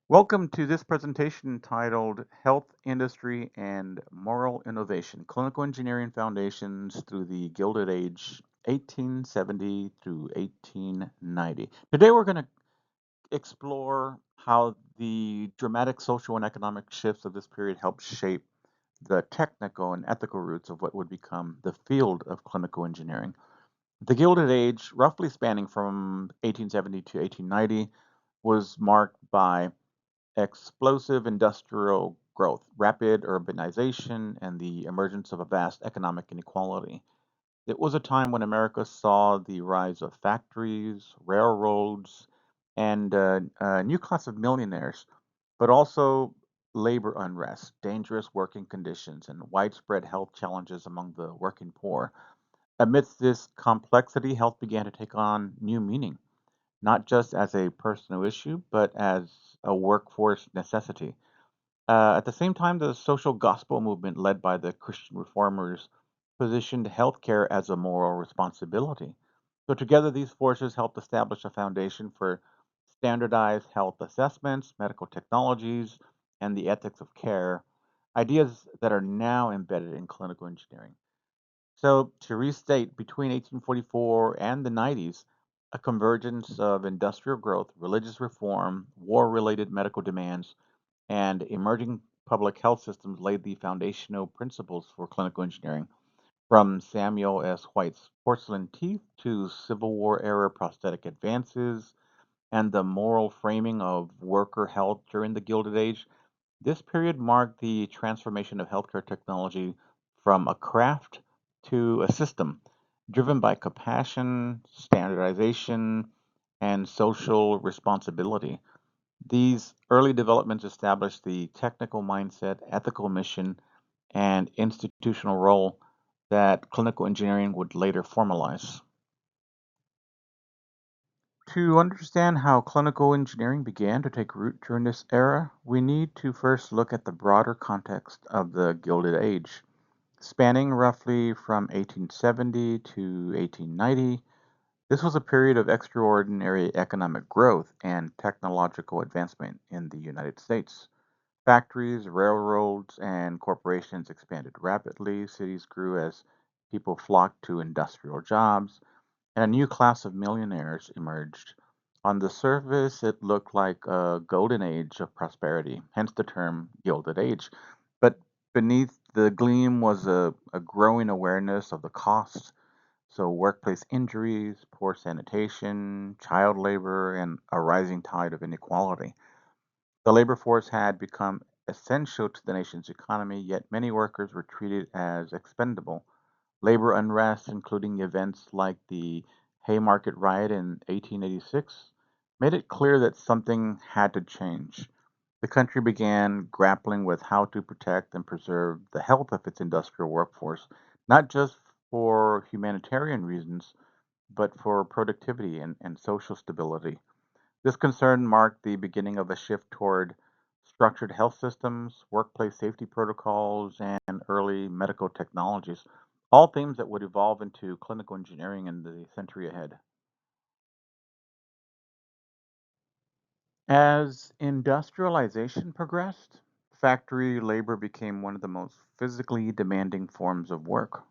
Welcome to this presentation titled Health Industry and Moral Innovation, Clinical Engineering Foundations Through the Gilded Age, 1870 through 1890. Today we're going to explore how the dramatic social and economic shifts of this period helped shape the technical and ethical roots of what would become the field of clinical engineering. The Gilded Age, roughly spanning from 1870 to 1890, was marked by explosive industrial growth, rapid urbanization, and the emergence of a vast economic inequality. It was a time when America saw the rise of factories, railroads, and a new class of millionaires, but also labor unrest, dangerous working conditions, and widespread health challenges among the working poor. Amidst this complexity, health began to take on new meaning, not just as a personal issue, but as a workforce necessity. At the same time, the social gospel movement led by the Christian reformers positioned healthcare as a moral responsibility. So, together, these forces helped establish a foundation for standardized health assessments, medical technologies, and the ethics of care, ideas that are now embedded in clinical engineering. So, to restate, between 1844 and the 90s, a convergence of industrial growth, religious reform, war related medical demands, and emerging public health systems laid the foundational principles for clinical engineering, from Samuel S. White's porcelain teeth to Civil War era prosthetic advances and the moral framing of worker health during the Gilded Age. This period marked the transformation of healthcare technology from a craft to a system driven by compassion, standardization, and social responsibility. These early developments established the technical mindset, ethical mission, and institutional role that clinical engineering would later formalize. To understand how clinical engineering began to take root during this era, we need to first look at the broader context of the Gilded Age. Spanning roughly from 1870 to 1890, this was a period of extraordinary economic growth and technological advancement in the United States. Factories, railroads, and corporations expanded rapidly. Cities grew as people flocked to industrial jobs, and a new class of millionaires emerged. On the surface, it looked like a golden age of prosperity, hence the term Gilded Age. But beneath the gleam was a growing awareness of the costs. So, workplace injuries, poor sanitation, child labor, and a rising tide of inequality. The labor force had become essential to the nation's economy, yet many workers were treated as expendable. Labor unrest, including events like the Haymarket Riot in 1886, made it clear that something had to change. The country began grappling with how to protect and preserve the health of its industrial workforce, not just for humanitarian reasons, but for productivity and social stability. This concern marked the beginning of a shift toward structured health systems, workplace safety protocols, and early medical technologies, all themes that would evolve into clinical engineering in the century ahead. As industrialization progressed, factory labor became one of the most physically demanding forms of work.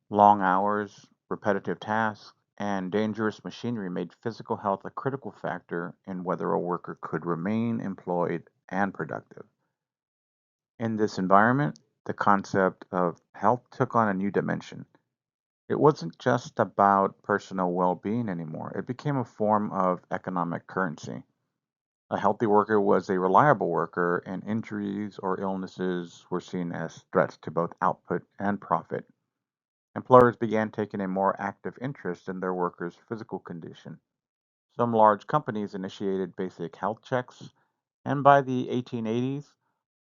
Long hours, repetitive tasks, and dangerous machinery made physical health a critical factor in whether a worker could remain employed and productive. In this environment, the concept of health took on a new dimension. It wasn't just about personal well being anymore, it became a form of economic currency. A healthy worker was a reliable worker, and injuries or illnesses were seen as threats to both output and profit. Employers began taking a more active interest in their workers' physical condition. Some large companies initiated basic health checks, and by the 1880s,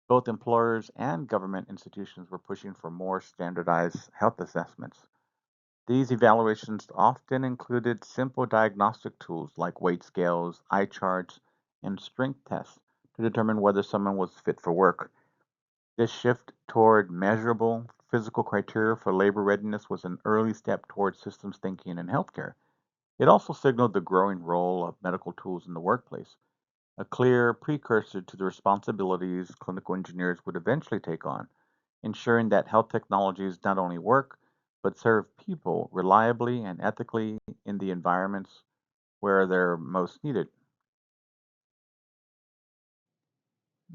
both employers and government institutions were pushing for more standardized health assessments. These evaluations often included simple diagnostic tools like weight scales, eye charts, and strength tests to determine whether someone was fit for work. This shift toward measurable physical criteria for labor readiness was an early step toward systems thinking in healthcare. It also signaled the growing role of medical tools in the workplace. a clear precursor to the responsibilities clinical engineers would eventually take on, ensuring that health technologies not only work, but serve people reliably and ethically in the environments where they're most needed.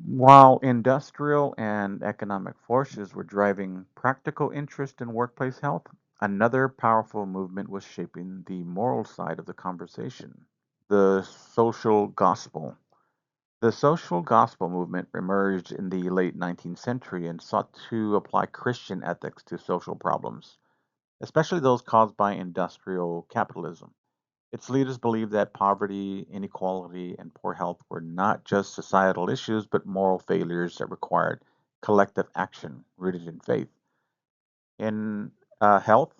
While industrial and economic forces were driving practical interest in workplace health, another powerful movement was shaping the moral side of the conversation: the social gospel. The social gospel movement emerged in the late 19th century and sought to apply Christian ethics to social problems, especially those caused by industrial capitalism. Its leaders believed that poverty, inequality, and poor health were not just societal issues, but moral failures that required collective action rooted in faith. In health,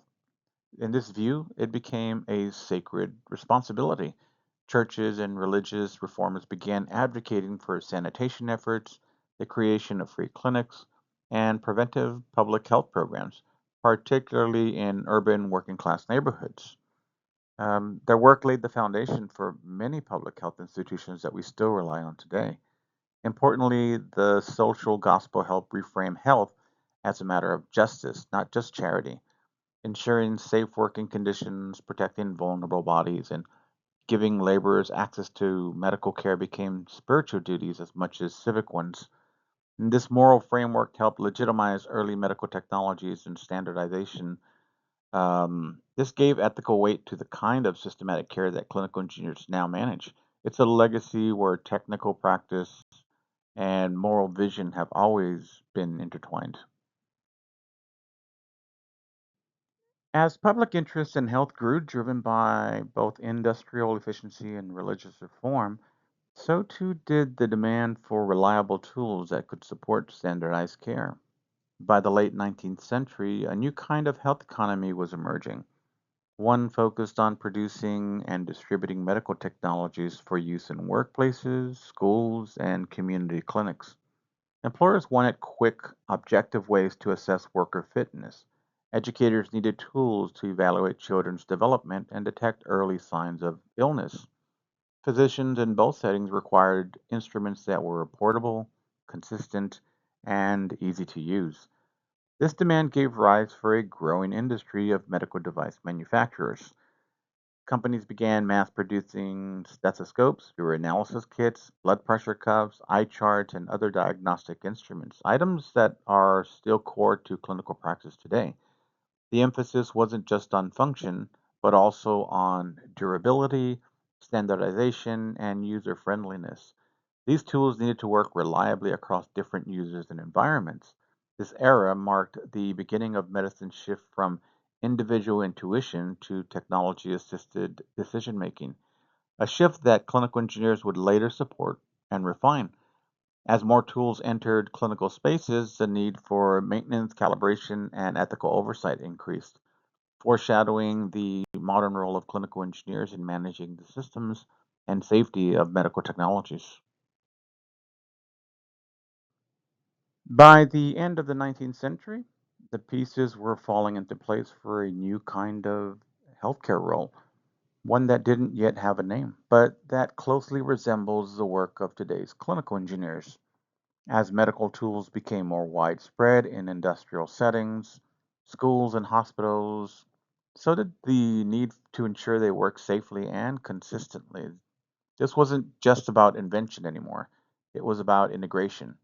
in this view, it became a sacred responsibility. Churches and religious reformers began advocating for sanitation efforts, the creation of free clinics, and preventive public health programs, particularly in urban working class neighborhoods. Their work laid the foundation for many public health institutions that we still rely on today. Importantly, the social gospel helped reframe health as a matter of justice, not just charity, ensuring safe working conditions, protecting vulnerable bodies, and giving laborers access to medical care became spiritual duties as much as civic ones. And this moral framework helped legitimize early medical technologies and standardization. This gave ethical weight to the kind of systematic care that clinical engineers now manage. It's a legacy where technical practice and moral vision have always been intertwined. As public interest in health grew, driven by both industrial efficiency and religious reform, so too did the demand for reliable tools that could support standardized care. By the late 19th century, a new kind of health economy was emerging, one focused on producing and distributing medical technologies for use in workplaces, schools, and community clinics. Employers wanted quick, objective ways to assess worker fitness. Educators needed tools to evaluate children's development and detect early signs of illness. Physicians in both settings required instruments that were portable, consistent, and easy to use. This demand gave rise for a growing industry of medical device manufacturers. Companies began mass producing stethoscopes, urinalysis kits, blood pressure cuffs, eye charts, and other diagnostic instruments, items that are still core to clinical practice today. The emphasis wasn't just on function, but also on durability, standardization, and user friendliness. These tools needed to work reliably across different users and environments. This era marked the beginning of medicine's shift from individual intuition to technology assisted decision making, a shift that clinical engineers would later support and refine. As more tools entered clinical spaces, the need for maintenance, calibration, and ethical oversight increased, foreshadowing the modern role of clinical engineers in managing the systems and safety of medical technologies. By the end of the 19th century, the pieces were falling into place for a new kind of healthcare role, one that didn't yet have a name, but that closely resembles the work of today's clinical engineers. As medical tools became more widespread in industrial settings, schools, and hospitals, so did the need to ensure they work safely and consistently. This wasn't just about invention anymore, it was about integration.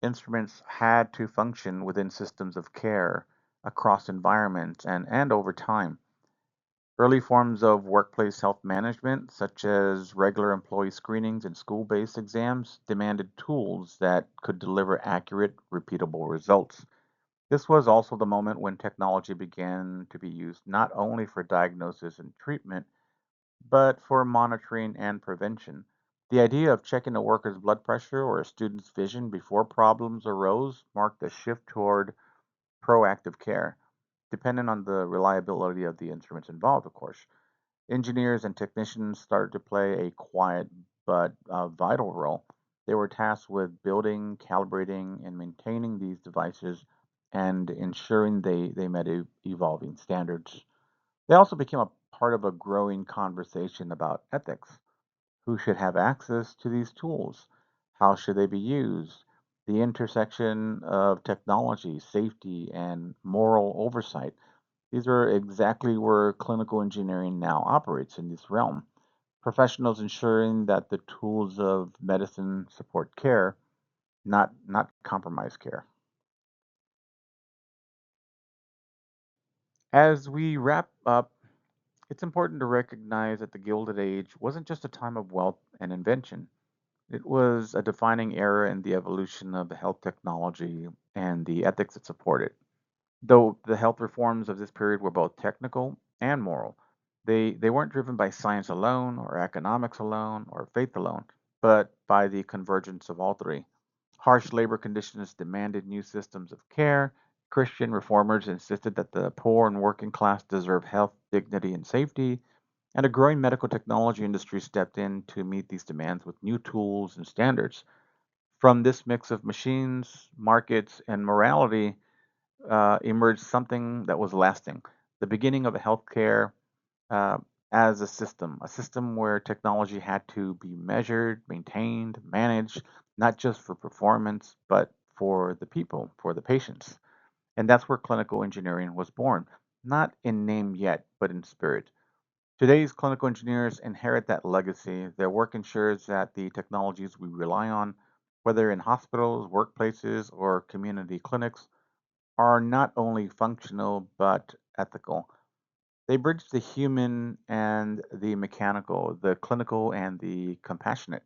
Instruments had to function within systems of care, across environments, and over time. Early forms of workplace health management, such as regular employee screenings and school based exams, demanded tools that could deliver accurate, repeatable results. This was also the moment when technology began to be used not only for diagnosis and treatment, but for monitoring and prevention. The idea of checking a worker's blood pressure or a student's vision before problems arose marked a shift toward proactive care, dependent on the reliability of the instruments involved, of course. Engineers and technicians started to play a quiet but vital role. They were tasked with building, calibrating, and maintaining these devices and ensuring they met evolving standards. They also became a part of a growing conversation about ethics. Who should have access to these tools? How should they be used? The intersection of technology, safety, and moral oversight. These are exactly where clinical engineering now operates in this realm. Professionals ensuring that the tools of medicine support care, not compromise care. As we wrap up, it's important to recognize that the Gilded Age wasn't just a time of wealth and invention. It was a defining era in the evolution of health technology and the ethics that support it. Though the health reforms of this period were both technical and moral, they weren't driven by science alone, or economics alone, or faith alone, but by the convergence of all three. Harsh labor conditions demanded new systems of care. Christian reformers insisted that the poor and working class deserve health, dignity, and safety. And a growing medical technology industry stepped in to meet these demands with new tools and standards. From this mix of machines, markets, and morality emerged something that was lasting, the beginning of a healthcare uh, as a system where technology had to be measured, maintained, managed, not just for performance, but for the people, for the patients. And that's where clinical engineering was born, not in name yet, but in spirit. Today's clinical engineers inherit that legacy. Their work ensures that the technologies we rely on, whether in hospitals, workplaces, or community clinics, are not only functional but ethical. They bridge the human and the mechanical, the clinical and the compassionate.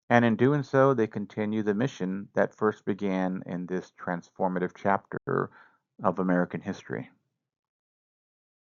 And in doing so, they continue the mission that first began in this transformative chapter of American history.